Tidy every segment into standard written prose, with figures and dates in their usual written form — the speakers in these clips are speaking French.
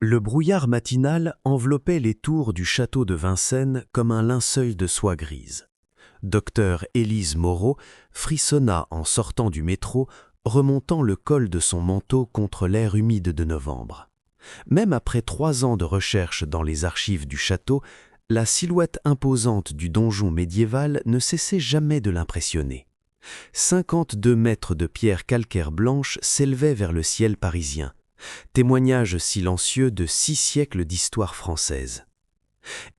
Le brouillard matinal enveloppait les tours du château de Vincennes comme un linceul de soie grise. Docteur Élise Moreau frissonna en sortant du métro, remontant le col de son manteau contre l'air humide de novembre. Même après 3 ans de recherche dans les archives du château, la silhouette imposante du donjon médiéval ne cessait jamais de l'impressionner. 52 mètres de pierre calcaire blanche s'élevaient vers le ciel parisien, témoignage silencieux de 6 siècles d'histoire française.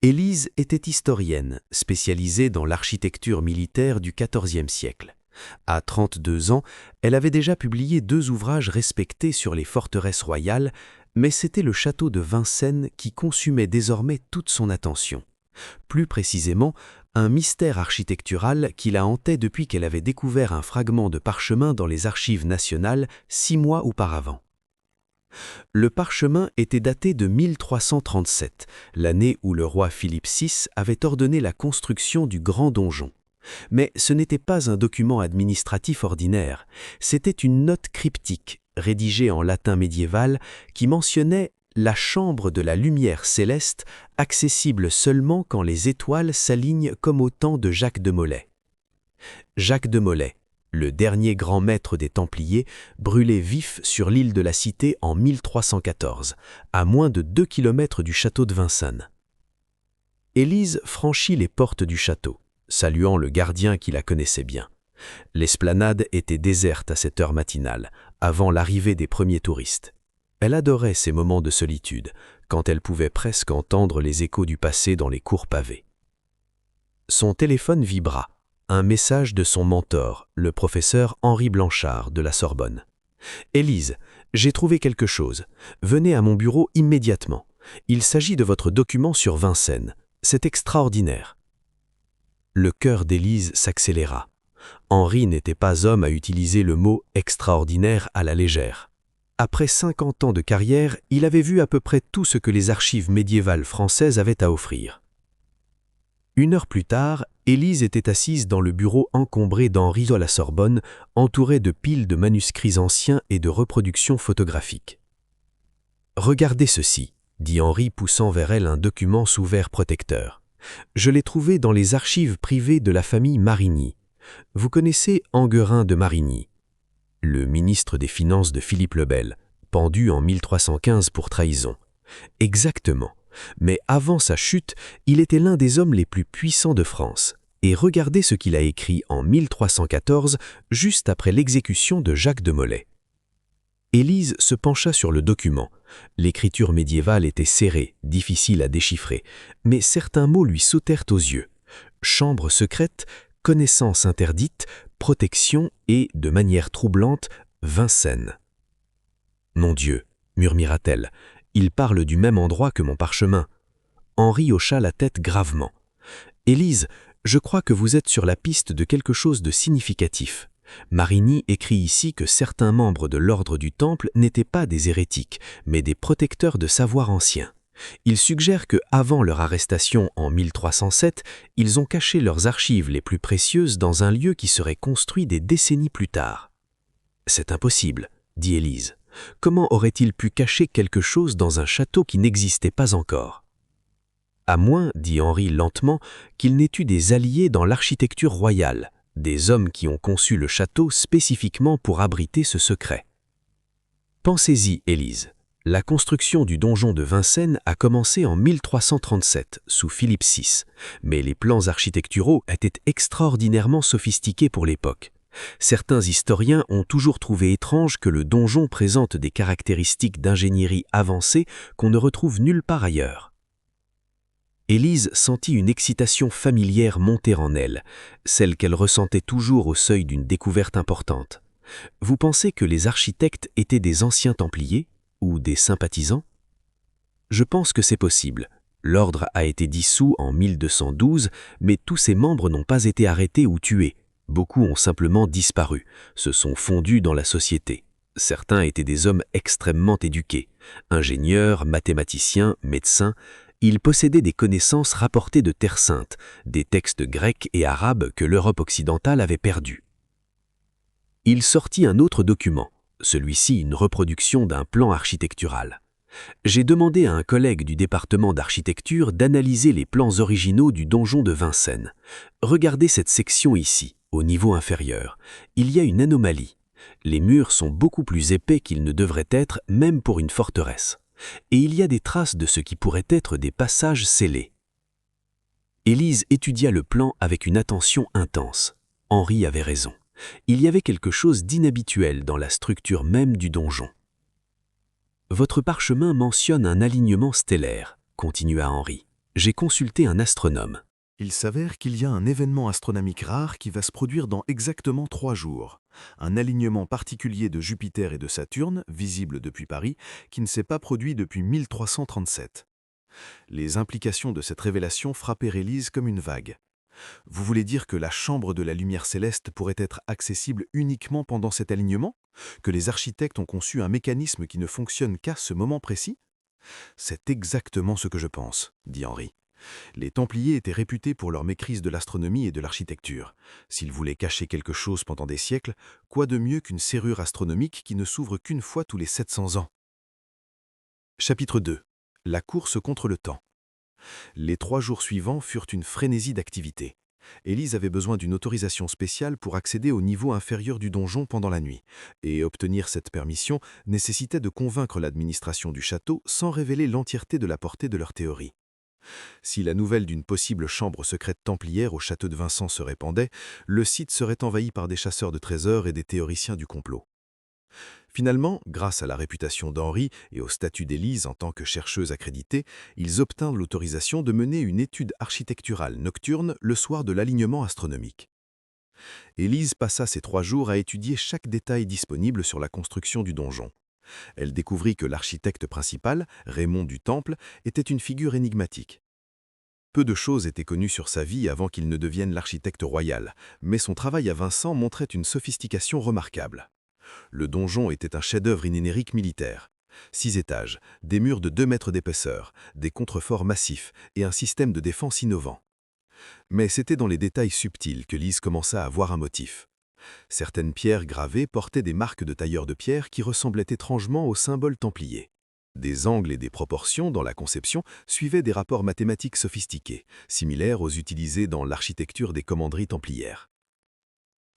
Élise était historienne, spécialisée dans l'architecture militaire du XIVe siècle. À 32 ans, elle avait déjà publié 2 ouvrages respectés sur les forteresses royales, mais c'était le château de Vincennes qui consumait désormais toute son attention. Plus précisément, un mystère architectural qui la hantait depuis qu'elle avait découvert un fragment de parchemin dans les archives nationales 6 mois auparavant. Le parchemin était daté de 1337, l'année où le roi Philippe VI avait ordonné la construction du grand donjon. Mais ce n'était pas un document administratif ordinaire, c'était une note cryptique, rédigée en latin médiéval, qui mentionnait la chambre de la lumière céleste, accessible seulement quand les étoiles s'alignent comme au temps de Jacques de Molay. Jacques de Molay, le dernier grand maître des Templiers, brûlé vif sur l'île de la Cité en 1314, à moins de 2 kilomètres du château de Vincennes. Élise franchit les portes du château, saluant le gardien qui la connaissait bien. L'esplanade était déserte à cette heure matinale, avant l'arrivée des premiers touristes. Elle adorait ces moments de solitude, quand elle pouvait presque entendre les échos du passé dans les cours pavées. Son téléphone vibra. Un message de son mentor, le professeur Henri Blanchard de la Sorbonne. « Élise, j'ai trouvé quelque chose. Venez à mon bureau immédiatement. Il s'agit de votre document sur Vincennes. C'est extraordinaire. » Le cœur d'Élise s'accéléra. Henri n'était pas homme à utiliser le mot « extraordinaire » à la légère. Après 50 ans de carrière, il avait vu à peu près tout ce que les archives médiévales françaises avaient à offrir. 1 heure plus tard, Élise était assise dans le bureau encombré d'Henri à la Sorbonne, entouré de piles de manuscrits anciens et de reproductions photographiques. « Regardez ceci », dit Henri poussant vers elle un document sous verre protecteur. « Je l'ai trouvé dans les archives privées de la famille Marigny. Vous connaissez Enguerrand de Marigny, le ministre des Finances de Philippe le Bel, pendu en 1315 pour trahison. Exactement. Mais avant sa chute, il était l'un des hommes les plus puissants de France. Et regardez ce qu'il a écrit en 1314, juste après l'exécution de Jacques de Molay. » Élise se pencha sur le document. L'écriture médiévale était serrée, difficile à déchiffrer, mais certains mots lui sautèrent aux yeux. Chambre secrète, connaissance interdite, protection et, de manière troublante, Vincennes. « Mon Dieu, murmura-t-elle. Il parle du même endroit que mon parchemin. » Henri hocha la tête gravement. « Élise, je crois que vous êtes sur la piste de quelque chose de significatif. Marigny écrit ici que certains membres de l'ordre du Temple n'étaient pas des hérétiques, mais des protecteurs de savoirs anciens. Il suggère que, avant leur arrestation en 1307, ils ont caché leurs archives les plus précieuses dans un lieu qui serait construit des décennies plus tard. »« C'est impossible, » dit Élise. « Comment aurait-il pu cacher quelque chose dans un château qui n'existait pas encore ? » « À moins, dit Henri lentement, qu'il n'ait eu des alliés dans l'architecture royale, des hommes qui ont conçu le château spécifiquement pour abriter ce secret. » Pensez-y, Élise. La construction du donjon de Vincennes a commencé en 1337, sous Philippe VI, mais les plans architecturaux étaient extraordinairement sophistiqués pour l'époque. Certains historiens ont toujours trouvé étrange que le donjon présente des caractéristiques d'ingénierie avancée qu'on ne retrouve nulle part ailleurs. Élise sentit une excitation familière monter en elle, celle qu'elle ressentait toujours au seuil d'une découverte importante. Vous pensez que les architectes étaient des anciens Templiers ou des sympathisants? Je pense que c'est possible. L'ordre a été dissous en 1212, mais tous ses membres n'ont pas été arrêtés ou tués. Beaucoup ont simplement disparu, se sont fondus dans la société. Certains étaient des hommes extrêmement éduqués, ingénieurs, mathématiciens, médecins. Ils possédaient des connaissances rapportées de Terre Sainte, des textes grecs et arabes que l'Europe occidentale avait perdus. Il sortit un autre document, celui-ci une reproduction d'un plan architectural. J'ai demandé à un collègue du département d'architecture d'analyser les plans originaux du donjon de Vincennes. Regardez cette section ici, au niveau inférieur. Il y a une anomalie. Les murs sont beaucoup plus épais qu'ils ne devraient être, même pour une forteresse. Et il y a des traces de ce qui pourrait être des passages scellés. Élise étudia le plan avec une attention intense. Henri avait raison. Il y avait quelque chose d'inhabituel dans la structure même du donjon. Votre parchemin mentionne un alignement stellaire, continua Henri. J'ai consulté un astronome. Il s'avère qu'il y a un événement astronomique rare qui va se produire dans exactement 3 jours. Un alignement particulier de Jupiter et de Saturne, visible depuis Paris, qui ne s'est pas produit depuis 1337. Les implications de cette révélation frappèrent Élise comme une vague. Vous voulez dire que la chambre de la lumière céleste pourrait être accessible uniquement pendant cet alignement? Que les architectes ont conçu un mécanisme qui ne fonctionne qu'à ce moment précis? C'est exactement ce que je pense, dit Henri. Les Templiers étaient réputés pour leur maîtrise de l'astronomie et de l'architecture. S'ils voulaient cacher quelque chose pendant des siècles, quoi de mieux qu'une serrure astronomique qui ne s'ouvre qu'une fois tous les 700 ans? Chapitre 2. La course contre le temps. Les 3 jours suivants furent une frénésie d'activité. Élise avait besoin d'une autorisation spéciale pour accéder au niveau inférieur du donjon pendant la nuit, et obtenir cette permission nécessitait de convaincre l'administration du château sans révéler l'entièreté de la portée de leur théorie. Si la nouvelle d'une possible chambre secrète templière au château de Vincennes se répandait, le site serait envahi par des chasseurs de trésors et des théoriciens du complot. Finalement, grâce à la réputation d'Henri et au statut d'Élise en tant que chercheuse accréditée, ils obtinrent l'autorisation de mener une étude architecturale nocturne le soir de l'alignement astronomique. Élise passa ces 3 jours à étudier chaque détail disponible sur la construction du donjon. Elle découvrit que l'architecte principal, Raymond du Temple, était une figure énigmatique. Peu de choses étaient connues sur sa vie avant qu'il ne devienne l'architecte royal, mais son travail à Vincennes montrait une sophistication remarquable. Le donjon était un chef-d'œuvre inénérique militaire. 6 étages, des murs de 2 mètres d'épaisseur, des contreforts massifs et un système de défense innovant. Mais c'était dans les détails subtils que Lise commença à voir un motif. Certaines pierres gravées portaient des marques de tailleurs de pierre qui ressemblaient étrangement aux symboles templiers. Des angles et des proportions dans la conception suivaient des rapports mathématiques sophistiqués, similaires aux utilisés dans l'architecture des commanderies templières.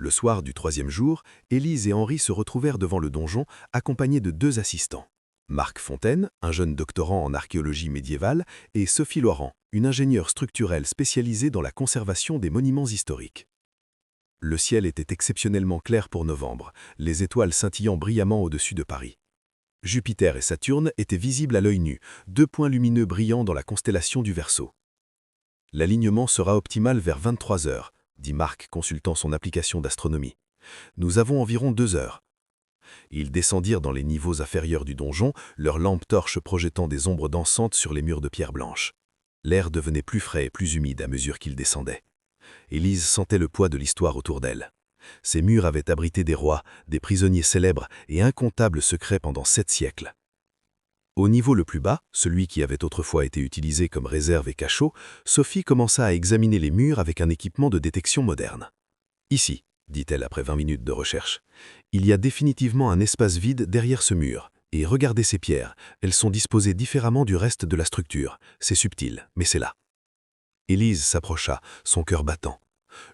Le soir du 3e jour, Élise et Henri se retrouvèrent devant le donjon, accompagnés de 2 assistants. Marc Fontaine, un jeune doctorant en archéologie médiévale, et Sophie Laurent, une ingénieure structurelle spécialisée dans la conservation des monuments historiques. Le ciel était exceptionnellement clair pour novembre, les étoiles scintillant brillamment au-dessus de Paris. Jupiter et Saturne étaient visibles à l'œil nu, 2 points lumineux brillants dans la constellation du Verseau. L'alignement sera optimal vers 23 heures, dit Marc consultant son application d'astronomie. Nous avons environ 2 heures. Ils descendirent dans les niveaux inférieurs du donjon, leurs lampes torches projetant des ombres dansantes sur les murs de pierre blanche. L'air devenait plus frais et plus humide à mesure qu'ils descendaient. Élise sentait le poids de l'histoire autour d'elle. Ces murs avaient abrité des rois, des prisonniers célèbres et incomptables secrets pendant 7 siècles. Au niveau le plus bas, celui qui avait autrefois été utilisé comme réserve et cachot, Sophie commença à examiner les murs avec un équipement de détection moderne. « Ici », dit-elle après 20 minutes de recherche, « il y a définitivement un espace vide derrière ce mur. Et regardez ces pierres, elles sont disposées différemment du reste de la structure. C'est subtil, mais c'est là. » Élise s'approcha, son cœur battant.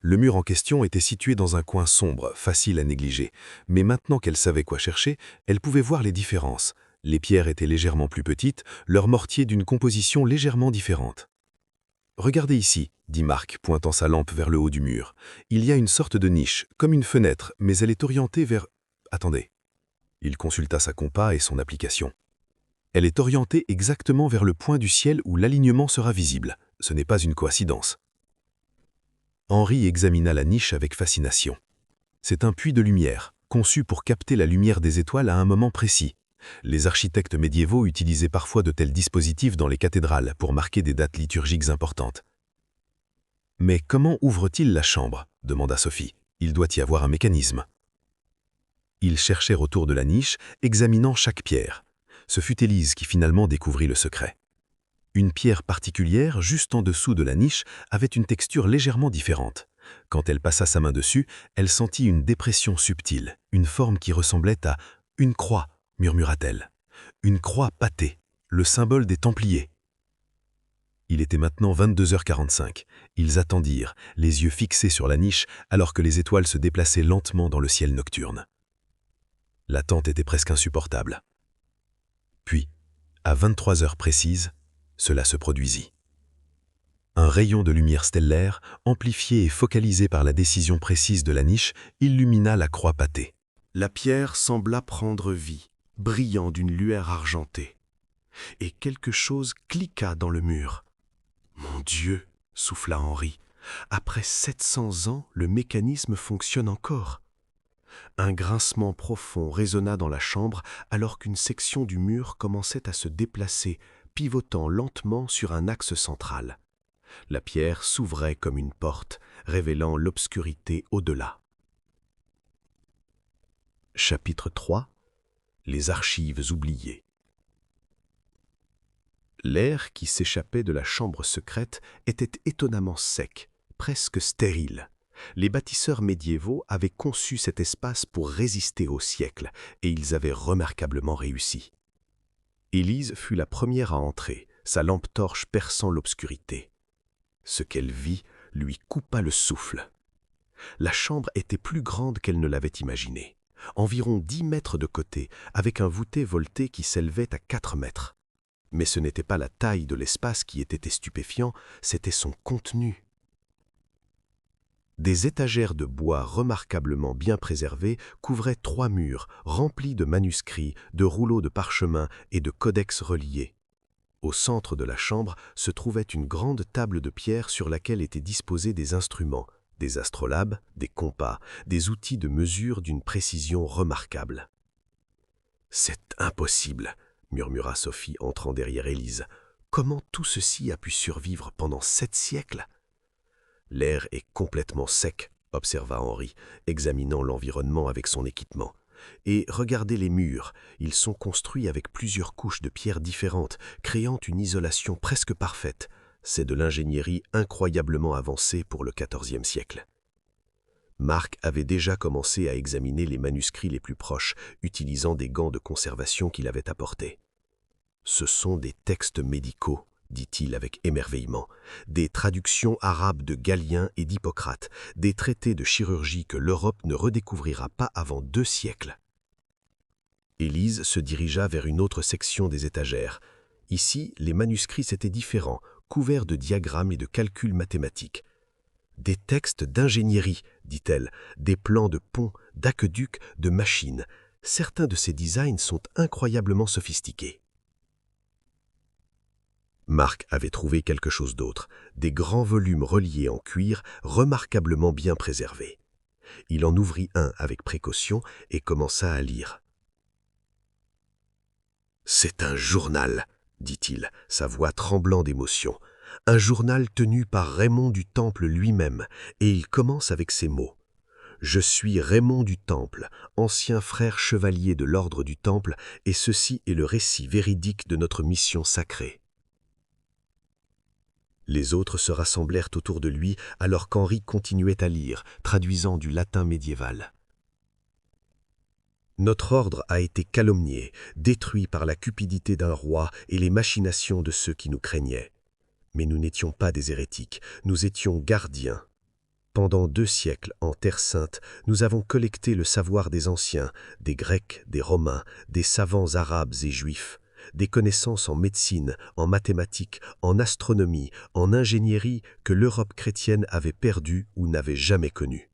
Le mur en question était situé dans un coin sombre, facile à négliger, mais maintenant qu'elle savait quoi chercher, elle pouvait voir les différences. Les pierres étaient légèrement plus petites, leur mortier d'une composition légèrement différente. « Regardez ici, » dit Marc, pointant sa lampe vers le haut du mur. « Il y a une sorte de niche, comme une fenêtre, mais elle est orientée vers... Attendez. » Il consulta sa compas et son application. « Elle est orientée exactement vers le point du ciel où l'alignement sera visible. Ce n'est pas une coïncidence. » Henri examina la niche avec fascination. C'est un puits de lumière, conçu pour capter la lumière des étoiles à un moment précis. Les architectes médiévaux utilisaient parfois de tels dispositifs dans les cathédrales pour marquer des dates liturgiques importantes. « Mais comment ouvre-t-il la chambre » demanda Sophie. « Il doit y avoir un mécanisme. » Ils cherchèrent autour de la niche, examinant chaque pierre. Ce fut Élise qui finalement découvrit le secret. Une pierre particulière, juste en dessous de la niche, avait une texture légèrement différente. Quand elle passa sa main dessus, elle sentit une dépression subtile, une forme qui ressemblait à « une croix », murmura-t-elle. « Une croix pâtée. le symbole des Templiers. Il était maintenant 22h45. Ils attendirent, les yeux fixés sur la niche, alors que les étoiles se déplaçaient lentement dans le ciel nocturne. L'attente était presque insupportable. Puis, à 23 heures précises, cela se produisit. Un rayon de lumière stellaire, amplifié et focalisé par la décision précise de la niche, illumina la croix pâtée. La pierre sembla prendre vie, brillant d'une lueur argentée. Et quelque chose cliqua dans le mur. « Mon Dieu !» souffla Henri. « Après 700 ans, le mécanisme fonctionne encore. » Un grincement profond résonna dans la chambre alors qu'une section du mur commençait à se déplacer, pivotant lentement sur un axe central. La pierre s'ouvrait comme une porte, révélant l'obscurité au-delà. Chapitre 3 : Les archives oubliées. L'air qui s'échappait de la chambre secrète était étonnamment sec, presque stérile. Les bâtisseurs médiévaux avaient conçu cet espace pour résister au siècle, et ils avaient remarquablement réussi. Élise fut la première à entrer, sa lampe torche perçant l'obscurité. Ce qu'elle vit lui coupa le souffle. La chambre était plus grande qu'elle ne l'avait imaginé, environ 10 mètres de côté, avec un voûté volté qui s'élevait à 4 mètres. Mais ce n'était pas la taille de l'espace qui était stupéfiant, c'était son contenu. Des étagères de bois remarquablement bien préservées couvraient 3 murs remplis de manuscrits, de rouleaux de parchemin et de codex reliés. Au centre de la chambre se trouvait une grande table de pierre sur laquelle étaient disposés des instruments, des astrolabes, des compas, des outils de mesure d'une précision remarquable. « C'est impossible !» murmura Sophie entrant derrière Élise. « Comment tout ceci a pu survivre pendant 7 siècles ?» « L'air est complètement sec, » observa Henri, examinant l'environnement avec son équipement. « Et regardez les murs, ils sont construits avec plusieurs couches de pierres différentes, créant une isolation presque parfaite. C'est de l'ingénierie incroyablement avancée pour le XIVe siècle. » Marc avait déjà commencé à examiner les manuscrits les plus proches, utilisant des gants de conservation qu'il avait apportés. « Ce sont des textes médicaux, » dit-il avec émerveillement, « des traductions arabes de Galien et d'Hippocrate, des traités de chirurgie que l'Europe ne redécouvrira pas avant 2 siècles. » Élise se dirigea vers une autre section des étagères. Ici, les manuscrits étaient différents, couverts de diagrammes et de calculs mathématiques. « Des textes d'ingénierie, dit-elle, des plans de ponts, d'aqueducs, de machines. Certains de ces designs sont incroyablement sophistiqués. » Marc avait trouvé quelque chose d'autre, des grands volumes reliés en cuir, remarquablement bien préservés. Il en ouvrit un avec précaution et commença à lire. « C'est un journal, dit-il, sa voix tremblant d'émotion. Un journal tenu par Raymond du Temple lui-même, et il commence avec ces mots. « Je suis Raymond du Temple, ancien frère chevalier de l'ordre du Temple, et ceci est le récit véridique de notre mission sacrée. » Les autres se rassemblèrent autour de lui alors qu'Henri continuait à lire, traduisant du latin médiéval. « Notre ordre a été calomnié, détruit par la cupidité d'un roi et les machinations de ceux qui nous craignaient. Mais nous n'étions pas des hérétiques, nous étions gardiens. Pendant 2 siècles, en Terre Sainte, nous avons collecté le savoir des anciens, des Grecs, des Romains, des savants arabes et juifs, des connaissances en médecine, en mathématiques, en astronomie, en ingénierie que l'Europe chrétienne avait perdues ou n'avait jamais connues.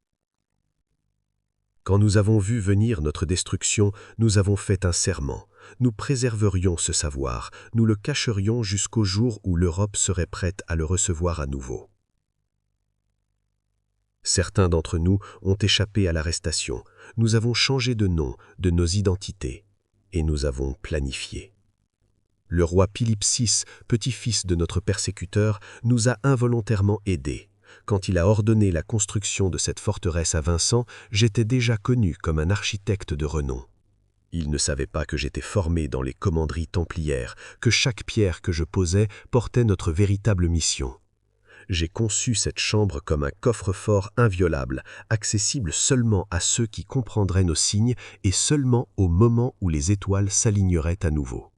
Quand nous avons vu venir notre destruction, nous avons fait un serment. Nous préserverions ce savoir, nous le cacherions jusqu'au jour où l'Europe serait prête à le recevoir à nouveau. Certains d'entre nous ont échappé à l'arrestation. Nous avons changé de nom, de nos identités, et nous avons planifié. Le roi Philippe VI, petit-fils de notre persécuteur, nous a involontairement aidés. Quand il a ordonné la construction de cette forteresse à Vincent, j'étais déjà connu comme un architecte de renom. Il ne savait pas que j'étais formé dans les commanderies templières, que chaque pierre que je posais portait notre véritable mission. J'ai conçu cette chambre comme un coffre-fort inviolable, accessible seulement à ceux qui comprendraient nos signes et seulement au moment où les étoiles s'aligneraient à nouveau.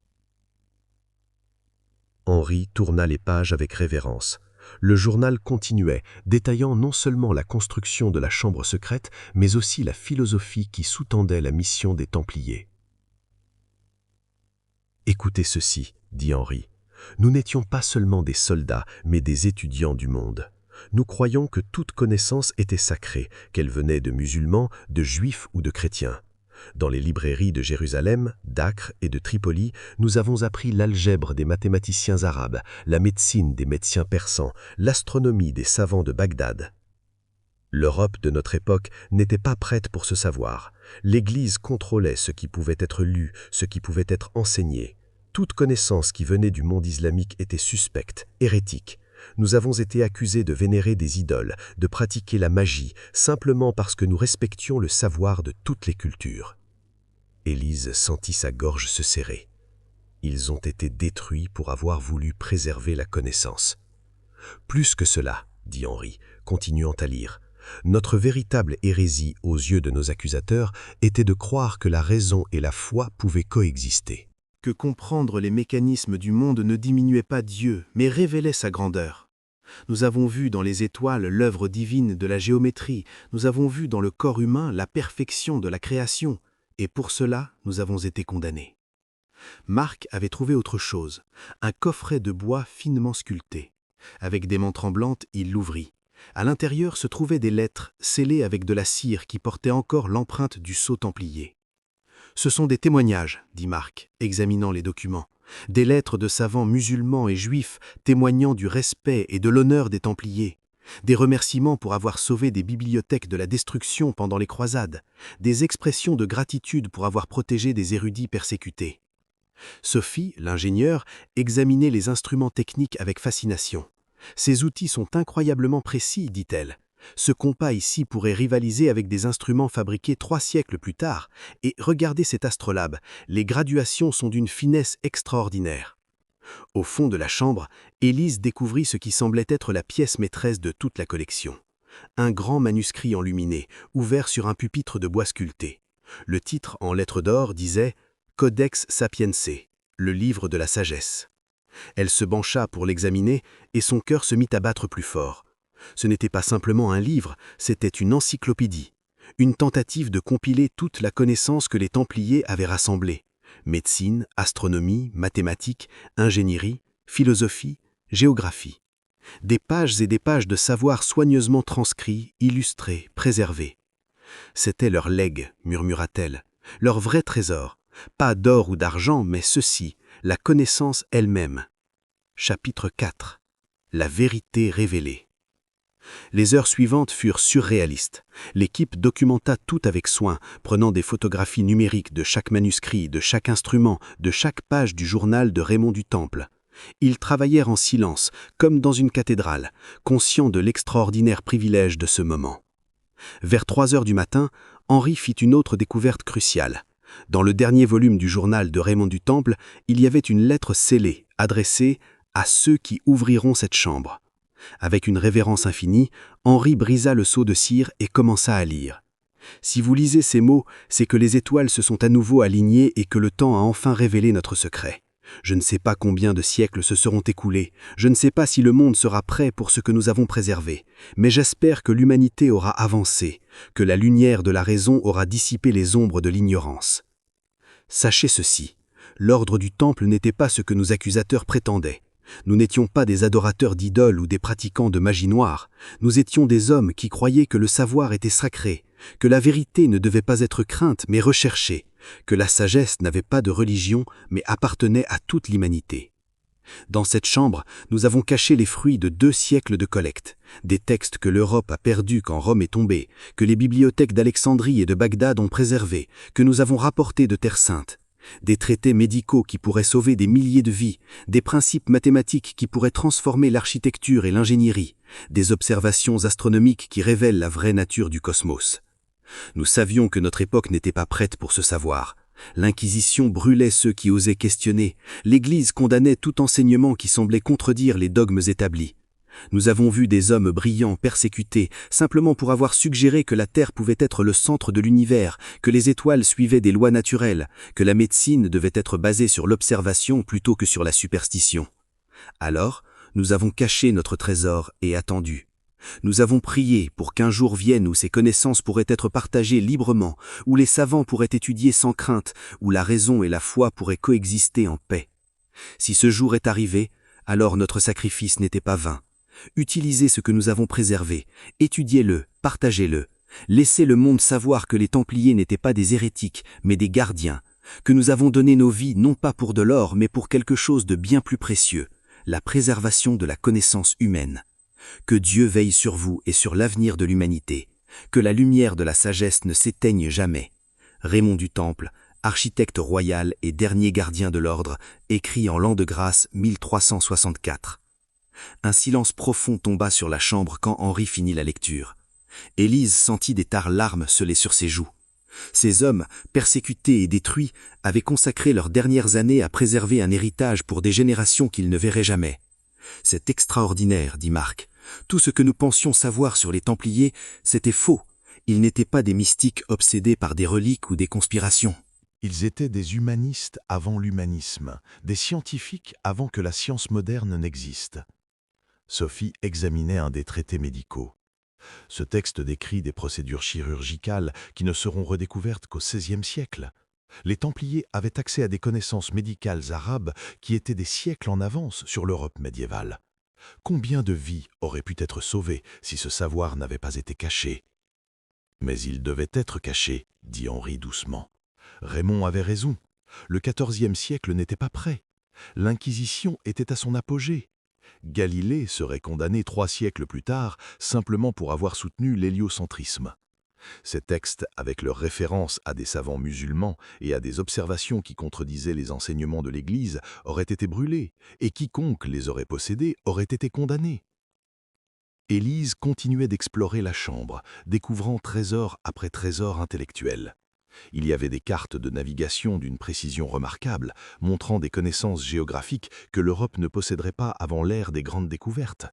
Henri tourna les pages avec révérence. Le journal continuait, détaillant non seulement la construction de la chambre secrète, mais aussi la philosophie qui sous-tendait la mission des Templiers. « Écoutez ceci, dit Henri. Nous n'étions pas seulement des soldats, mais des étudiants du monde. Nous croyions que toute connaissance était sacrée, qu'elle venait de musulmans, de juifs ou de chrétiens. Dans les librairies de Jérusalem, d'Acre et de Tripoli, nous avons appris l'algèbre des mathématiciens arabes, la médecine des médecins persans, l'astronomie des savants de Bagdad. L'Europe de notre époque n'était pas prête pour ce savoir. L'Église contrôlait ce qui pouvait être lu, ce qui pouvait être enseigné. Toute connaissance qui venait du monde islamique était suspecte, hérétique. Nous avons été accusés de vénérer des idoles, de pratiquer la magie, simplement parce que nous respections le savoir de toutes les cultures. » Élise sentit sa gorge se serrer. Ils ont été détruits pour avoir voulu préserver la connaissance. « Plus que cela, dit Henri, continuant à lire. Notre véritable hérésie aux yeux de nos accusateurs était de croire que la raison et la foi pouvaient coexister. Que comprendre les mécanismes du monde ne diminuait pas Dieu, mais révélait sa grandeur. Nous avons vu dans les étoiles l'œuvre divine de la géométrie, nous avons vu dans le corps humain la perfection de la création, et pour cela, nous avons été condamnés. Marc avait trouvé autre chose, un coffret de bois finement sculpté. Avec des mains tremblantes, il l'ouvrit. À l'intérieur se trouvaient des lettres scellées avec de la cire qui portaient encore l'empreinte du sceau templier. « Ce sont des témoignages, dit Marc, examinant les documents. Des lettres de savants musulmans et juifs témoignant du respect et de l'honneur des Templiers. Des remerciements pour avoir sauvé des bibliothèques de la destruction pendant les croisades. Des expressions de gratitude pour avoir protégé des érudits persécutés. » Sophie, l'ingénieure, examinait les instruments techniques avec fascination. « Ces outils sont incroyablement précis, dit-elle. Ce compas ici pourrait rivaliser avec des instruments fabriqués 3 siècles plus tard, et regardez cet astrolabe, les graduations sont d'une finesse extraordinaire. » Au fond de la chambre, Élise découvrit ce qui semblait être la pièce maîtresse de toute la collection. Un grand manuscrit enluminé, ouvert sur un pupitre de bois sculpté. Le titre, en lettres d'or, disait « Codex Sapiense », le livre de la sagesse. Elle se pencha pour l'examiner, et son cœur se mit à battre plus fort. Ce n'était pas simplement un livre, c'était une encyclopédie, une tentative de compiler toute la connaissance que les Templiers avaient rassemblée. Médecine, astronomie, mathématiques, ingénierie, philosophie, géographie. Des pages et des pages de savoir soigneusement transcrits, illustrés, préservés. C'était leur legs, murmura-t-elle, leur vrai trésor, pas d'or ou d'argent, mais ceci, la connaissance elle-même. Chapitre 4. La vérité révélée. Les heures suivantes furent surréalistes. L'équipe documenta tout avec soin, prenant des photographies numériques de chaque manuscrit, de chaque instrument, de chaque page du journal de Raymond du Temple. Ils travaillèrent en silence, comme dans une cathédrale, conscients de l'extraordinaire privilège de ce moment. Vers 3 heures du matin, Henri fit une autre découverte cruciale. Dans le dernier volume du journal de Raymond du Temple, il y avait une lettre scellée, adressée à ceux qui ouvriront cette chambre. Avec une révérence infinie, Henri brisa le seau de cire et commença à lire. Si vous lisez ces mots, c'est que les étoiles se sont à nouveau alignées et que le temps a enfin révélé notre secret. Je ne sais pas combien de siècles se seront écoulés, je ne sais pas si le monde sera prêt pour ce que nous avons préservé, mais j'espère que l'humanité aura avancé, que la lumière de la raison aura dissipé les ombres de l'ignorance. Sachez ceci, l'ordre du Temple n'était pas ce que nos accusateurs prétendaient. Nous n'étions pas des adorateurs d'idoles ou des pratiquants de magie noire. Nous étions des hommes qui croyaient que le savoir était sacré, que la vérité ne devait pas être crainte mais recherchée, que la sagesse n'avait pas de religion mais appartenait à toute l'humanité. Dans cette chambre, nous avons caché les fruits de 2 siècles de collecte, des textes que l'Europe a perdus quand Rome est tombée, que les bibliothèques d'Alexandrie et de Bagdad ont préservés, que nous avons rapportés de Terre Sainte. Des traités médicaux qui pourraient sauver des milliers de vies, des principes mathématiques qui pourraient transformer l'architecture et l'ingénierie, des observations astronomiques qui révèlent la vraie nature du cosmos. Nous savions que notre époque n'était pas prête pour ce savoir. L'Inquisition brûlait ceux qui osaient questionner, l'Église condamnait tout enseignement qui semblait contredire les dogmes établis. Nous avons vu des hommes brillants persécutés simplement pour avoir suggéré que la Terre pouvait être le centre de l'univers, que les étoiles suivaient des lois naturelles, que la médecine devait être basée sur l'observation plutôt que sur la superstition. Alors, nous avons caché notre trésor et attendu. Nous avons prié pour qu'un jour vienne où ces connaissances pourraient être partagées librement, où les savants pourraient étudier sans crainte, où la raison et la foi pourraient coexister en paix. Si ce jour est arrivé, alors notre sacrifice n'était pas vain. Utilisez ce que nous avons préservé, étudiez-le, partagez-le. Laissez le monde savoir que les Templiers n'étaient pas des hérétiques, mais des gardiens, que nous avons donné nos vies non pas pour de l'or, mais pour quelque chose de bien plus précieux, la préservation de la connaissance humaine. Que Dieu veille sur vous et sur l'avenir de l'humanité, que la lumière de la sagesse ne s'éteigne jamais. Raymond du Temple, architecte royal et dernier gardien de l'ordre, écrit en l'an de grâce 1364. Un silence profond tomba sur la chambre quand Henri finit la lecture. Élise sentit des tares larmes sceller sur ses joues. Ces hommes, persécutés et détruits, avaient consacré leurs dernières années à préserver un héritage pour des générations qu'ils ne verraient jamais. « C'est extraordinaire, dit Marc. Tout ce que nous pensions savoir sur les Templiers, c'était faux. Ils n'étaient pas des mystiques obsédés par des reliques ou des conspirations. Ils étaient des humanistes avant l'humanisme, des scientifiques avant que la science moderne n'existe. » Sophie examinait un des traités médicaux. Ce texte décrit des procédures chirurgicales qui ne seront redécouvertes qu'au XVIe siècle. Les Templiers avaient accès à des connaissances médicales arabes qui étaient des siècles en avance sur l'Europe médiévale. Combien de vies auraient pu être sauvées si ce savoir n'avait pas été caché? Mais il devait être caché, dit Henri doucement. Raymond avait raison. Le XIVe siècle n'était pas prêt. L'Inquisition était à son apogée. Galilée serait condamné 3 siècles plus tard simplement pour avoir soutenu l'héliocentrisme. Ces textes, avec leurs références à des savants musulmans et à des observations qui contredisaient les enseignements de l'Église, auraient été brûlés, et quiconque les aurait possédés aurait été condamné. Élise continuait d'explorer la chambre, découvrant trésor après trésor intellectuel. Il y avait des cartes de navigation d'une précision remarquable, montrant des connaissances géographiques que l'Europe ne posséderait pas avant l'ère des grandes découvertes.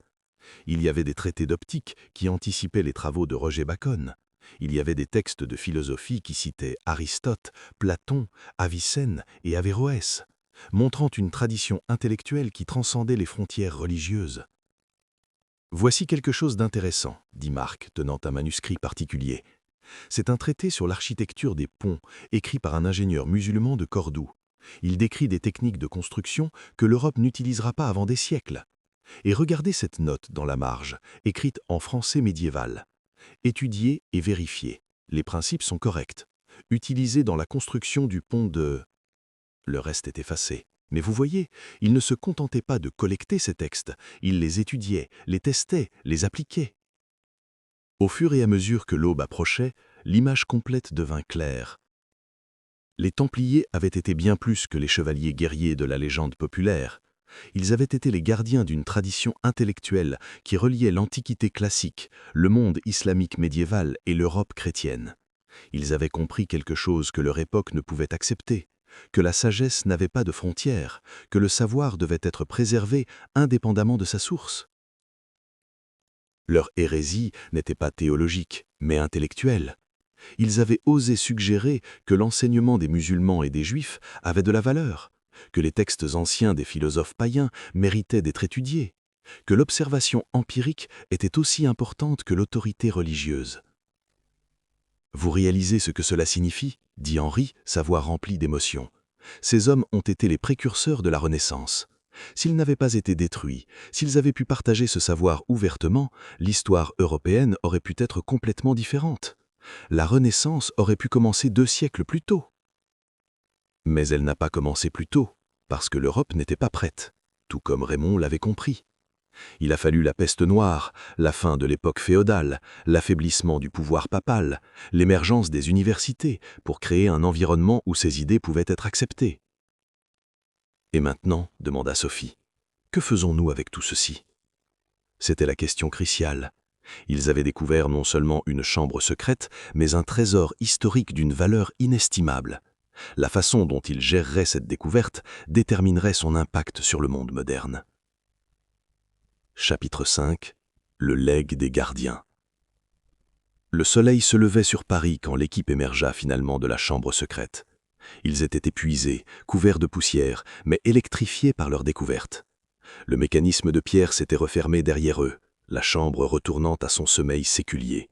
Il y avait des traités d'optique qui anticipaient les travaux de Roger Bacon. Il y avait des textes de philosophie qui citaient Aristote, Platon, Avicenne et Averroès, montrant une tradition intellectuelle qui transcendait les frontières religieuses. « Voici quelque chose d'intéressant, » dit Marc, tenant un manuscrit particulier. C'est un traité sur l'architecture des ponts, écrit par un ingénieur musulman de Cordoue. Il décrit des techniques de construction que l'Europe n'utilisera pas avant des siècles. Et regardez cette note dans la marge, écrite en français médiéval. Étudier et vérifier. Les principes sont corrects. Utilisés dans la construction du pont de... Le reste est effacé. Mais vous voyez, il ne se contentait pas de collecter ces textes, il les étudiait, les testait, les appliquait. Au fur et à mesure que l'aube approchait, l'image complète devint claire. Les Templiers avaient été bien plus que les chevaliers guerriers de la légende populaire. Ils avaient été les gardiens d'une tradition intellectuelle qui reliait l'Antiquité classique, le monde islamique médiéval et l'Europe chrétienne. Ils avaient compris quelque chose que leur époque ne pouvait accepter, que la sagesse n'avait pas de frontières, que le savoir devait être préservé indépendamment de sa source. Leur hérésie n'était pas théologique, mais intellectuelle. Ils avaient osé suggérer que l'enseignement des musulmans et des juifs avait de la valeur, que les textes anciens des philosophes païens méritaient d'être étudiés, que l'observation empirique était aussi importante que l'autorité religieuse. « Vous réalisez ce que cela signifie » dit Henri, sa voix remplie d'émotion. « Ces hommes ont été les précurseurs de la Renaissance. S'ils n'avaient pas été détruits, s'ils avaient pu partager ce savoir ouvertement, l'histoire européenne aurait pu être complètement différente. La Renaissance aurait pu commencer 2 siècles plus tôt. Mais elle n'a pas commencé plus tôt, parce que l'Europe n'était pas prête, tout comme Raymond l'avait compris. Il a fallu la peste noire, la fin de l'époque féodale, l'affaiblissement du pouvoir papal, l'émergence des universités pour créer un environnement où ces idées pouvaient être acceptées. « Et maintenant, demanda Sophie, que faisons-nous avec tout ceci ?» C'était la question cruciale. Ils avaient découvert non seulement une chambre secrète, mais un trésor historique d'une valeur inestimable. La façon dont ils géreraient cette découverte déterminerait son impact sur le monde moderne. Chapitre 5 – Le legs des gardiens. Le soleil se levait sur Paris quand l'équipe émergea finalement de la chambre secrète. Ils étaient épuisés, couverts de poussière, mais électrifiés par leur découverte. Le mécanisme de pierre s'était refermé derrière eux, la chambre retournant à son sommeil séculier.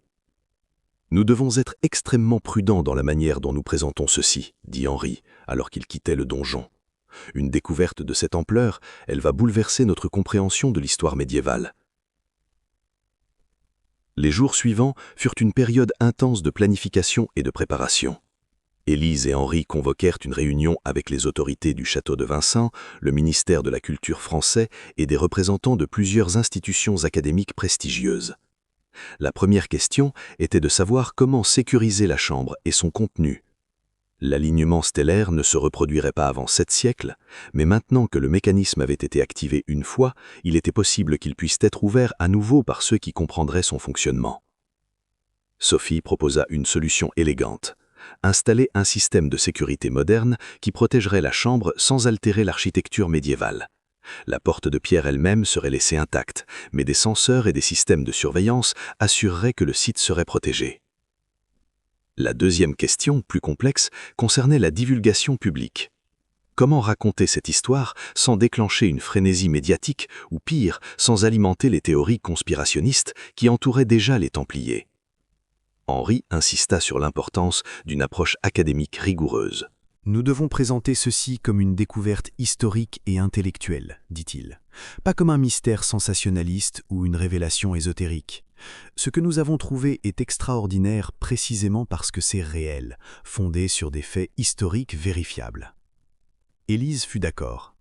« Nous devons être extrêmement prudents dans la manière dont nous présentons ceci, » dit Henri, alors qu'il quittait le donjon. « Une découverte de cette ampleur, elle va bouleverser notre compréhension de l'histoire médiévale. » Les jours suivants furent une période intense de planification et de préparation. Élise et Henri convoquèrent une réunion avec les autorités du château de Vincennes, le ministère de la Culture français et des représentants de plusieurs institutions académiques prestigieuses. La première question était de savoir comment sécuriser la chambre et son contenu. L'alignement stellaire ne se reproduirait pas avant 7 siècles, mais maintenant que le mécanisme avait été activé une fois, il était possible qu'il puisse être ouvert à nouveau par ceux qui comprendraient son fonctionnement. Sophie proposa une solution élégante. Installer un système de sécurité moderne qui protégerait la chambre sans altérer l'architecture médiévale. La porte de pierre elle-même serait laissée intacte, mais des senseurs et des systèmes de surveillance assureraient que le site serait protégé. La deuxième question, plus complexe, concernait la divulgation publique. Comment raconter cette histoire sans déclencher une frénésie médiatique ou pire, sans alimenter les théories conspirationnistes qui entouraient déjà les Templiers? Henri insista sur l'importance d'une approche académique rigoureuse. « Nous devons présenter ceci comme une découverte historique et intellectuelle, dit-il, pas comme un mystère sensationnaliste ou une révélation ésotérique. Ce que nous avons trouvé est extraordinaire précisément parce que c'est réel, fondé sur des faits historiques vérifiables. » Élise fut d'accord.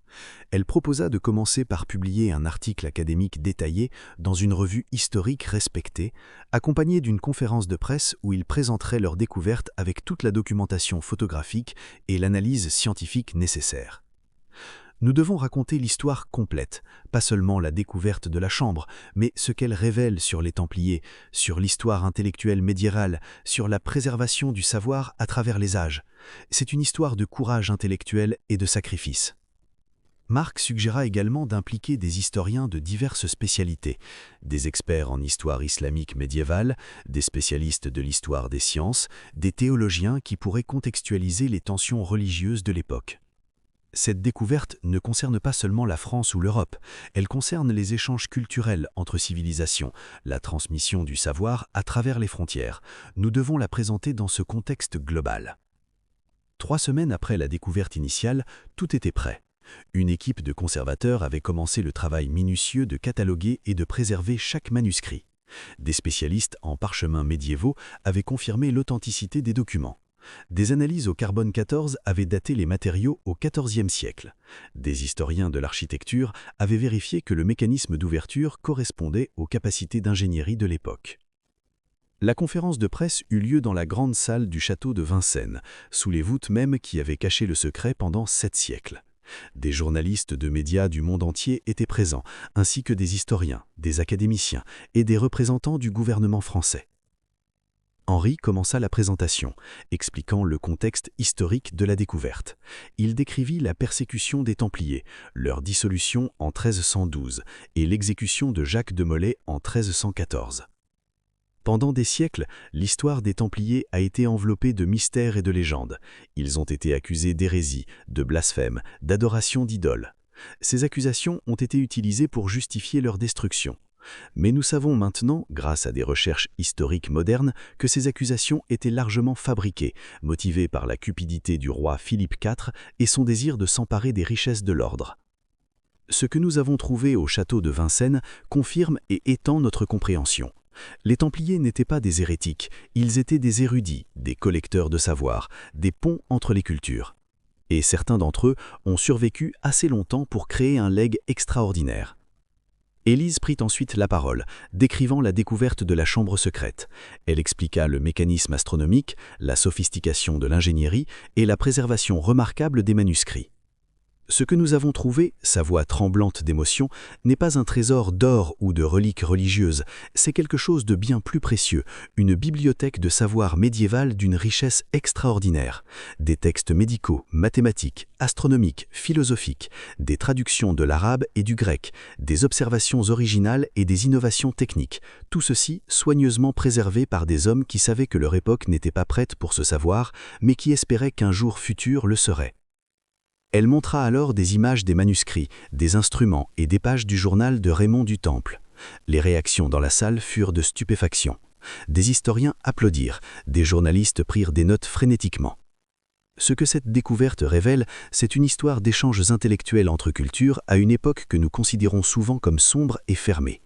Elle proposa de commencer par publier un article académique détaillé dans une revue historique respectée, accompagné d'une conférence de presse où ils présenteraient leurs découvertes avec toute la documentation photographique et l'analyse scientifique nécessaire. Nous devons raconter l'histoire complète, pas seulement la découverte de la chambre, mais ce qu'elle révèle sur les Templiers, sur l'histoire intellectuelle médiévale, sur la préservation du savoir à travers les âges. C'est une histoire de courage intellectuel et de sacrifice. Marc suggéra également d'impliquer des historiens de diverses spécialités, des experts en histoire islamique médiévale, des spécialistes de l'histoire des sciences, des théologiens qui pourraient contextualiser les tensions religieuses de l'époque. Cette découverte ne concerne pas seulement la France ou l'Europe, elle concerne les échanges culturels entre civilisations, la transmission du savoir à travers les frontières. Nous devons la présenter dans ce contexte global. 3 semaines après la découverte initiale, tout était prêt. Une équipe de conservateurs avait commencé le travail minutieux de cataloguer et de préserver chaque manuscrit. Des spécialistes en parchemins médiévaux avaient confirmé l'authenticité des documents. Des analyses au carbone 14 avaient daté les matériaux au XIVe siècle. Des historiens de l'architecture avaient vérifié que le mécanisme d'ouverture correspondait aux capacités d'ingénierie de l'époque. La conférence de presse eut lieu dans la grande salle du château de Vincennes, sous les voûtes mêmes qui avaient caché le secret pendant 7 siècles. Des journalistes de médias du monde entier étaient présents, ainsi que des historiens, des académiciens et des représentants du gouvernement français. Henri commença la présentation, expliquant le contexte historique de la découverte. Il décrivit la persécution des Templiers, leur dissolution en 1312 et l'exécution de Jacques de Molay en 1314. Pendant des siècles, l'histoire des Templiers a été enveloppée de mystères et de légendes. Ils ont été accusés d'hérésie, de blasphème, d'adoration d'idoles. Ces accusations ont été utilisées pour justifier leur destruction. Mais nous savons maintenant, grâce à des recherches historiques modernes, que ces accusations étaient largement fabriquées, motivées par la cupidité du roi Philippe IV et son désir de s'emparer des richesses de l'ordre. Ce que nous avons trouvé au château de Vincennes confirme et étend notre compréhension. Les Templiers n'étaient pas des hérétiques, ils étaient des érudits, des collecteurs de savoir, des ponts entre les cultures. Et certains d'entre eux ont survécu assez longtemps pour créer un legs extraordinaire. Élise prit ensuite la parole, décrivant la découverte de la chambre secrète. Elle expliqua le mécanisme astronomique, la sophistication de l'ingénierie et la préservation remarquable des manuscrits. Ce que nous avons trouvé, sa voix tremblante d'émotion, n'est pas un trésor d'or ou de reliques religieuses, c'est quelque chose de bien plus précieux, une bibliothèque de savoir médiéval d'une richesse extraordinaire. Des textes médicaux, mathématiques, astronomiques, philosophiques, des traductions de l'arabe et du grec, des observations originales et des innovations techniques, tout ceci soigneusement préservé par des hommes qui savaient que leur époque n'était pas prête pour ce savoir, mais qui espéraient qu'un jour futur le serait. Elle montra alors des images des manuscrits, des instruments et des pages du journal de Raymond du Temple. Les réactions dans la salle furent de stupéfaction. Des historiens applaudirent, des journalistes prirent des notes frénétiquement. Ce que cette découverte révèle, c'est une histoire d'échanges intellectuels entre cultures à une époque que nous considérons souvent comme sombre et fermée.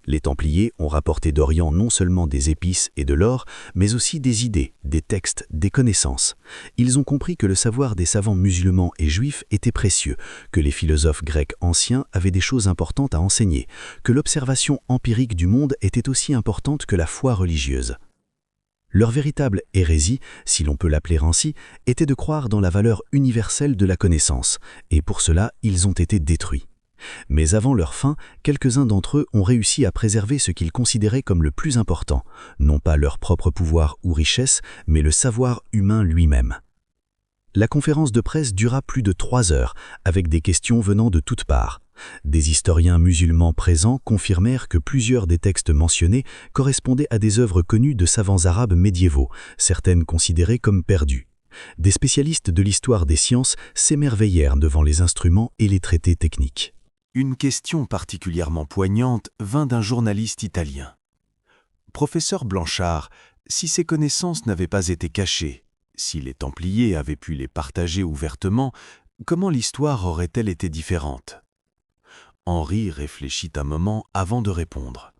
Les Templiers ont rapporté d'Orient non seulement des épices et de l'or, mais aussi des idées, des textes, des connaissances. Ils ont compris que le savoir des savants musulmans et juifs était précieux, que les philosophes grecs anciens avaient des choses importantes à enseigner, que l'observation empirique du monde était aussi importante que la foi religieuse. Leur véritable hérésie, si l'on peut l'appeler ainsi, était de croire dans la valeur universelle de la connaissance, et pour cela, ils ont été détruits. Mais avant leur fin, quelques-uns d'entre eux ont réussi à préserver ce qu'ils considéraient comme le plus important, non pas leur propre pouvoir ou richesse, mais le savoir humain lui-même. La conférence de presse dura plus de 3 heures, avec des questions venant de toutes parts. Des historiens musulmans présents confirmèrent que plusieurs des textes mentionnés correspondaient à des œuvres connues de savants arabes médiévaux, certaines considérées comme perdues. Des spécialistes de l'histoire des sciences s'émerveillèrent devant les instruments et les traités techniques. Une question particulièrement poignante vint d'un journaliste italien. « Professeur Blanchard, si ces connaissances n'avaient pas été cachées, si les Templiers avaient pu les partager ouvertement, comment l'histoire aurait-elle été différente ?» Henri réfléchit un moment avant de répondre.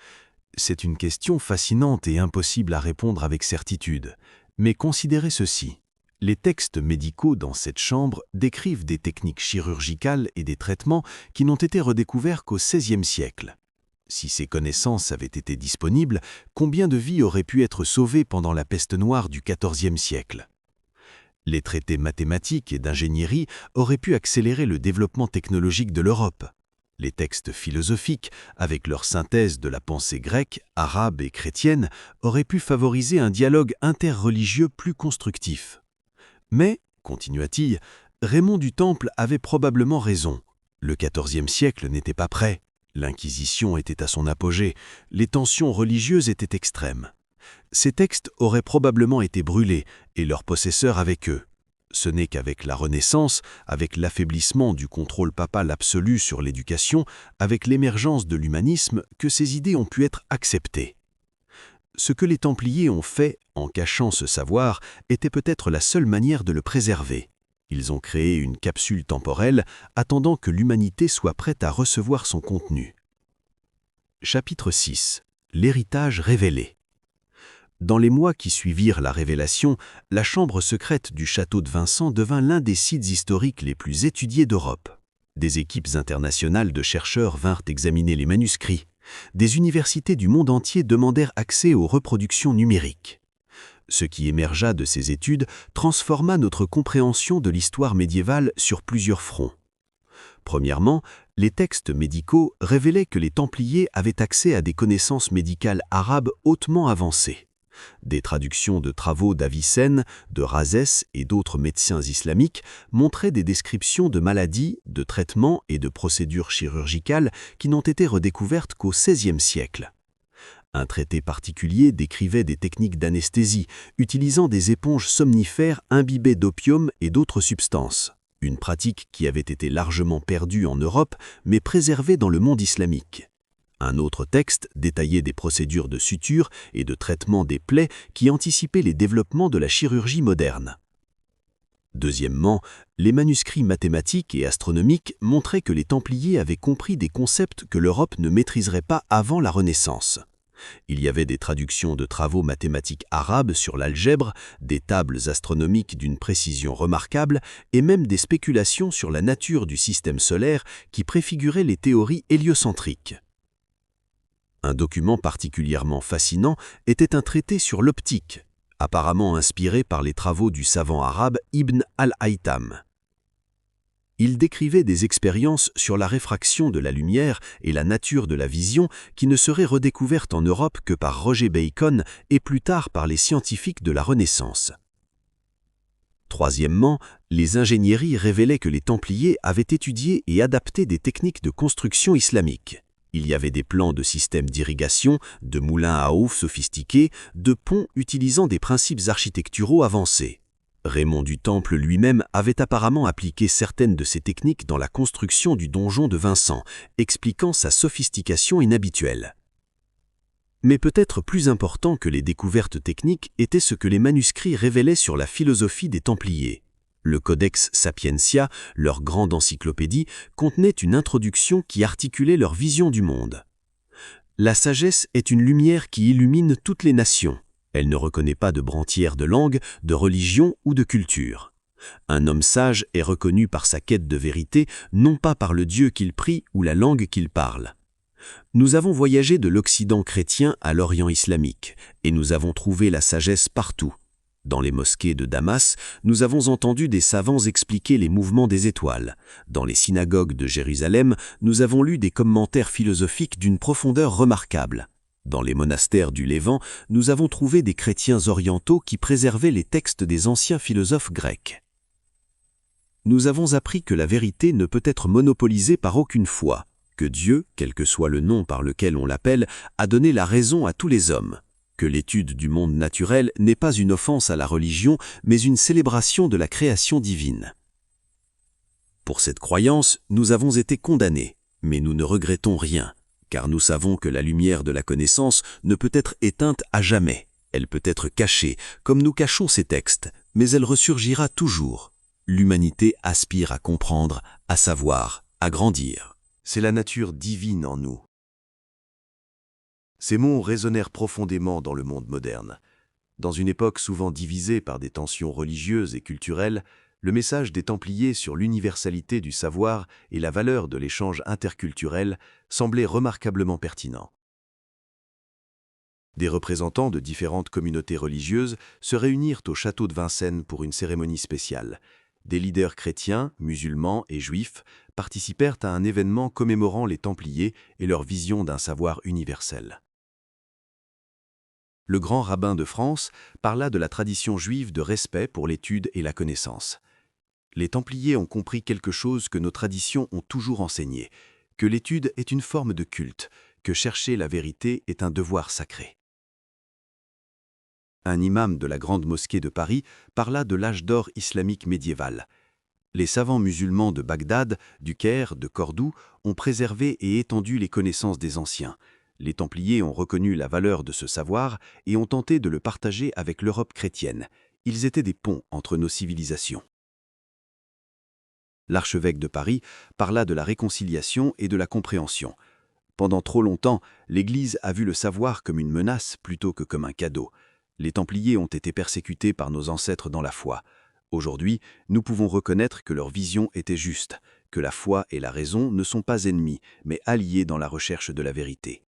« C'est une question fascinante et impossible à répondre avec certitude, mais considérez ceci. Les textes médicaux dans cette chambre décrivent des techniques chirurgicales et des traitements qui n'ont été redécouverts qu'au XVIe siècle. Si ces connaissances avaient été disponibles, combien de vies auraient pu être sauvées pendant la peste noire du XIVe siècle ? Les traités mathématiques et d'ingénierie auraient pu accélérer le développement technologique de l'Europe. Les textes philosophiques, avec leur synthèse de la pensée grecque, arabe et chrétienne, auraient pu favoriser un dialogue interreligieux plus constructif. Mais, continua-t-il, Raymond du Temple avait probablement raison. Le XIVe siècle n'était pas prêt. L'Inquisition était à son apogée. Les tensions religieuses étaient extrêmes. Ces textes auraient probablement été brûlés, et leurs possesseurs avec eux. Ce n'est qu'avec la Renaissance, avec l'affaiblissement du contrôle papal absolu sur l'éducation, avec l'émergence de l'humanisme, que ces idées ont pu être acceptées. Ce que les Templiers ont fait, en cachant ce savoir, était peut-être la seule manière de le préserver. Ils ont créé une capsule temporelle, attendant que l'humanité soit prête à recevoir son contenu. Chapitre 6. L'héritage révélé. Dans les mois qui suivirent la révélation, la chambre secrète du château de Vincennes devint l'un des sites historiques les plus étudiés d'Europe. Des équipes internationales de chercheurs vinrent examiner les manuscrits. Des universités du monde entier demandèrent accès aux reproductions numériques. Ce qui émergea de ces études transforma notre compréhension de l'histoire médiévale sur plusieurs fronts. Premièrement, les textes médicaux révélaient que les Templiers avaient accès à des connaissances médicales arabes hautement avancées. Des traductions de travaux d'Avicenne, de Rhazès et d'autres médecins islamiques montraient des descriptions de maladies, de traitements et de procédures chirurgicales qui n'ont été redécouvertes qu'au XVIe siècle. Un traité particulier décrivait des techniques d'anesthésie, utilisant des éponges somnifères imbibées d'opium et d'autres substances, une pratique qui avait été largement perdue en Europe mais préservée dans le monde islamique. Un autre texte détaillait des procédures de suture et de traitement des plaies qui anticipaient les développements de la chirurgie moderne. Deuxièmement, les manuscrits mathématiques et astronomiques montraient que les Templiers avaient compris des concepts que l'Europe ne maîtriserait pas avant la Renaissance. Il y avait des traductions de travaux mathématiques arabes sur l'algèbre, des tables astronomiques d'une précision remarquable et même des spéculations sur la nature du système solaire qui préfiguraient les théories héliocentriques. Un document particulièrement fascinant était un traité sur l'optique, apparemment inspiré par les travaux du savant arabe Ibn al-Haytham. Il décrivait des expériences sur la réfraction de la lumière et la nature de la vision qui ne seraient redécouvertes en Europe que par Roger Bacon et plus tard par les scientifiques de la Renaissance. Troisièmement, les ingénieries révélaient que les Templiers avaient étudié et adapté des techniques de construction islamiques. Il y avait des plans de systèmes d'irrigation, de moulins à eau sophistiqués, de ponts utilisant des principes architecturaux avancés. Raymond du Temple lui-même avait apparemment appliqué certaines de ces techniques dans la construction du donjon de Vincent, expliquant sa sophistication inhabituelle. Mais peut-être plus important que les découvertes techniques était ce que les manuscrits révélaient sur la philosophie des Templiers. Le Codex Sapientia, leur grande encyclopédie, contenait une introduction qui articulait leur vision du monde. La sagesse est une lumière qui illumine toutes les nations. Elle ne reconnaît pas de brantières de langue, de religion ou de culture. Un homme sage est reconnu par sa quête de vérité, non pas par le Dieu qu'il prie ou la langue qu'il parle. Nous avons voyagé de l'Occident chrétien à l'Orient islamique, et nous avons trouvé la sagesse partout. Dans les mosquées de Damas, nous avons entendu des savants expliquer les mouvements des étoiles. Dans les synagogues de Jérusalem, nous avons lu des commentaires philosophiques d'une profondeur remarquable. Dans les monastères du Levant, nous avons trouvé des chrétiens orientaux qui préservaient les textes des anciens philosophes grecs. Nous avons appris que la vérité ne peut être monopolisée par aucune foi, que Dieu, quel que soit le nom par lequel on l'appelle, a donné la raison à tous les hommes, que l'étude du monde naturel n'est pas une offense à la religion, mais une célébration de la création divine. Pour cette croyance, nous avons été condamnés, mais nous ne regrettons rien. Car nous savons que la lumière de la connaissance ne peut être éteinte à jamais. Elle peut être cachée, comme nous cachons ces textes, mais elle ressurgira toujours. L'humanité aspire à comprendre, à savoir, à grandir. C'est la nature divine en nous. Ces mots résonnèrent profondément dans le monde moderne. Dans une époque souvent divisée par des tensions religieuses et culturelles, le message des Templiers sur l'universalité du savoir et la valeur de l'échange interculturel semblait remarquablement pertinent. Des représentants de différentes communautés religieuses se réunirent au château de Vincennes pour une cérémonie spéciale. Des leaders chrétiens, musulmans et juifs participèrent à un événement commémorant les Templiers et leur vision d'un savoir universel. Le grand rabbin de France parla de la tradition juive de respect pour l'étude et la connaissance. Les Templiers ont compris quelque chose que nos traditions ont toujours enseigné, que l'étude est une forme de culte, que chercher la vérité est un devoir sacré. Un imam de la grande mosquée de Paris parla de l'âge d'or islamique médiéval. Les savants musulmans de Bagdad, du Caire, de Cordoue ont préservé et étendu les connaissances des anciens. Les Templiers ont reconnu la valeur de ce savoir et ont tenté de le partager avec l'Europe chrétienne. Ils étaient des ponts entre nos civilisations. L'archevêque de Paris parla de la réconciliation et de la compréhension. Pendant trop longtemps, l'Église a vu le savoir comme une menace plutôt que comme un cadeau. Les Templiers ont été persécutés par nos ancêtres dans la foi. Aujourd'hui, nous pouvons reconnaître que leur vision était juste, que la foi et la raison ne sont pas ennemis, mais alliés dans la recherche de la vérité.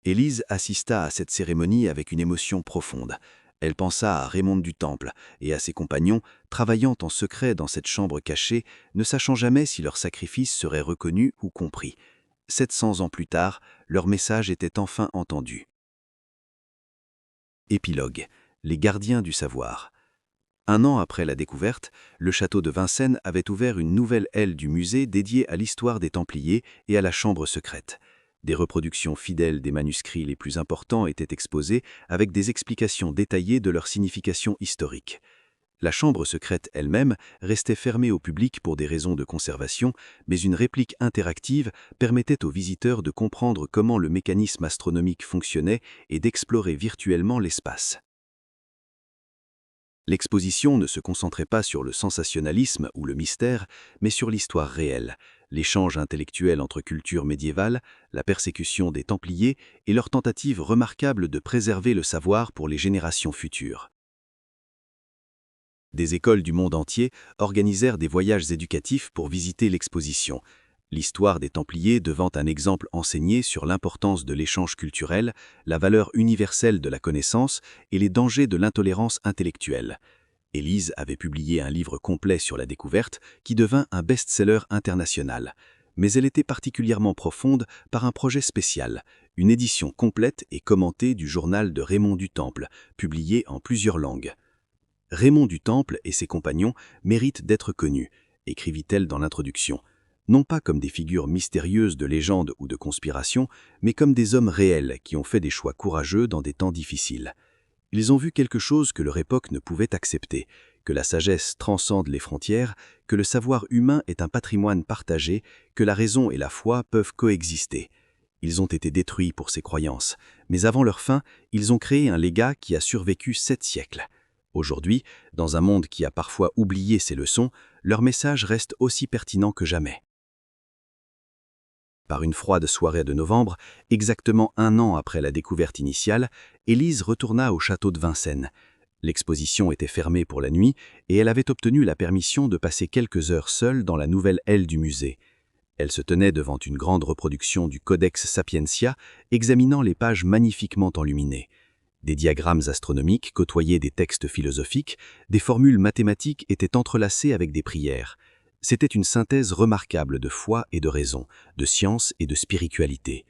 Élise assista à cette cérémonie avec une émotion profonde. Elle pensa à Raymond du Temple et à ses compagnons, travaillant en secret dans cette chambre cachée, ne sachant jamais si leur sacrifice serait reconnu ou compris. 700 ans plus tard, leur message était enfin entendu. Épilogue. Les gardiens du savoir. 1 an après la découverte, le château de Vincennes avait ouvert une nouvelle aile du musée dédiée à l'histoire des Templiers et à la chambre secrète. Des reproductions fidèles des manuscrits les plus importants étaient exposées avec des explications détaillées de leur signification historique. La chambre secrète elle-même restait fermée au public pour des raisons de conservation, mais une réplique interactive permettait aux visiteurs de comprendre comment le mécanisme astronomique fonctionnait et d'explorer virtuellement l'espace. L'exposition ne se concentrait pas sur le sensationnalisme ou le mystère, mais sur l'histoire réelle, l'échange intellectuel entre cultures médiévales, la persécution des Templiers et leur tentative remarquable de préserver le savoir pour les générations futures. Des écoles du monde entier organisèrent des voyages éducatifs pour visiter l'exposition, l'histoire des Templiers devant un exemple enseigné sur l'importance de l'échange culturel, la valeur universelle de la connaissance et les dangers de l'intolérance intellectuelle. Élise avait publié un livre complet sur la découverte qui devint un best-seller international. Mais elle était particulièrement profonde par un projet spécial, une édition complète et commentée du journal de Raymond du Temple, publié en plusieurs langues. Raymond du Temple et ses compagnons méritent d'être connus, écrivit-elle dans l'introduction, non pas comme des figures mystérieuses de légende ou de conspiration, mais comme des hommes réels qui ont fait des choix courageux dans des temps difficiles. Ils ont vu quelque chose que leur époque ne pouvait accepter, que la sagesse transcende les frontières, que le savoir humain est un patrimoine partagé, que la raison et la foi peuvent coexister. Ils ont été détruits pour ces croyances, mais avant leur fin, ils ont créé un légat qui a survécu 7 siècles. Aujourd'hui, dans un monde qui a parfois oublié ces leçons, leur message reste aussi pertinent que jamais. Par une froide soirée de novembre, exactement 1 an après la découverte initiale, Élise retourna au château de Vincennes. L'exposition était fermée pour la nuit et elle avait obtenu la permission de passer quelques heures seule dans la nouvelle aile du musée. Elle se tenait devant une grande reproduction du Codex Sapientia, examinant les pages magnifiquement enluminées. Des diagrammes astronomiques côtoyaient des textes philosophiques, des formules mathématiques étaient entrelacées avec des prières. C'était une synthèse remarquable de foi et de raison, de science et de spiritualité.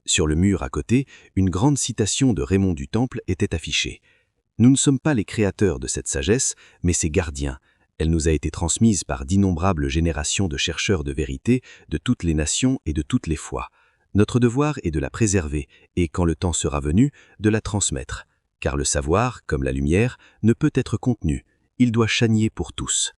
Sur le mur à côté, une grande citation de Raymond du Temple était affichée. « Nous ne sommes pas les créateurs de cette sagesse, mais ses gardiens. Elle nous a été transmise par d'innombrables générations de chercheurs de vérité de toutes les nations et de toutes les foi. Notre devoir est de la préserver et, quand le temps sera venu, de la transmettre. Car le savoir, comme la lumière, ne peut être contenu. Il doit chagner pour tous. »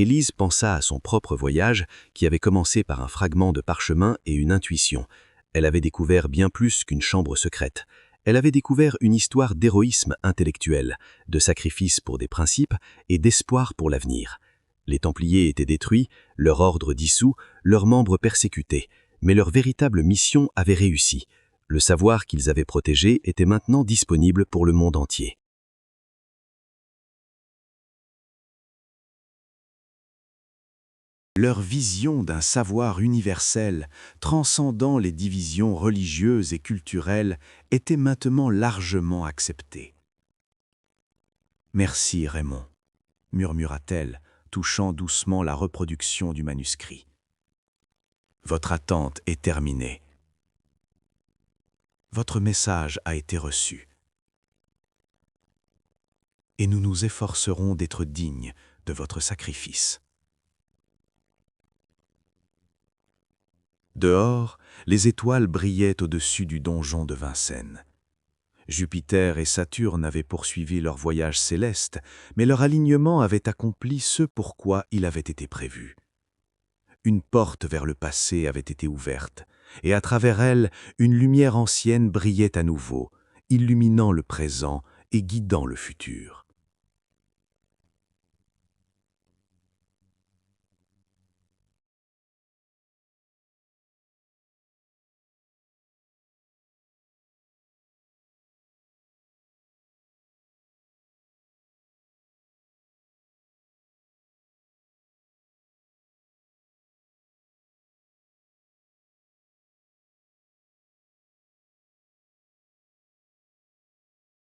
Élise pensa à son propre voyage, qui avait commencé par un fragment de parchemin et une intuition. Elle avait découvert bien plus qu'une chambre secrète. Elle avait découvert une histoire d'héroïsme intellectuel, de sacrifice pour des principes et d'espoir pour l'avenir. Les Templiers étaient détruits, leur ordre dissous, leurs membres persécutés, mais leur véritable mission avait réussi. Le savoir qu'ils avaient protégé était maintenant disponible pour le monde entier. Leur vision d'un savoir universel, transcendant les divisions religieuses et culturelles, était maintenant largement acceptée. « Merci, Raymond », murmura-t-elle, touchant doucement la reproduction du manuscrit. « Votre attente est terminée. Votre message a été reçu. Et nous nous efforcerons d'être dignes de votre sacrifice. » Dehors, les étoiles brillaient au-dessus du donjon de Vincennes. Jupiter et Saturne avaient poursuivi leur voyage céleste, mais leur alignement avait accompli ce pourquoi il avait été prévu. Une porte vers le passé avait été ouverte, et à travers elle, une lumière ancienne brillait à nouveau, illuminant le présent et guidant le futur.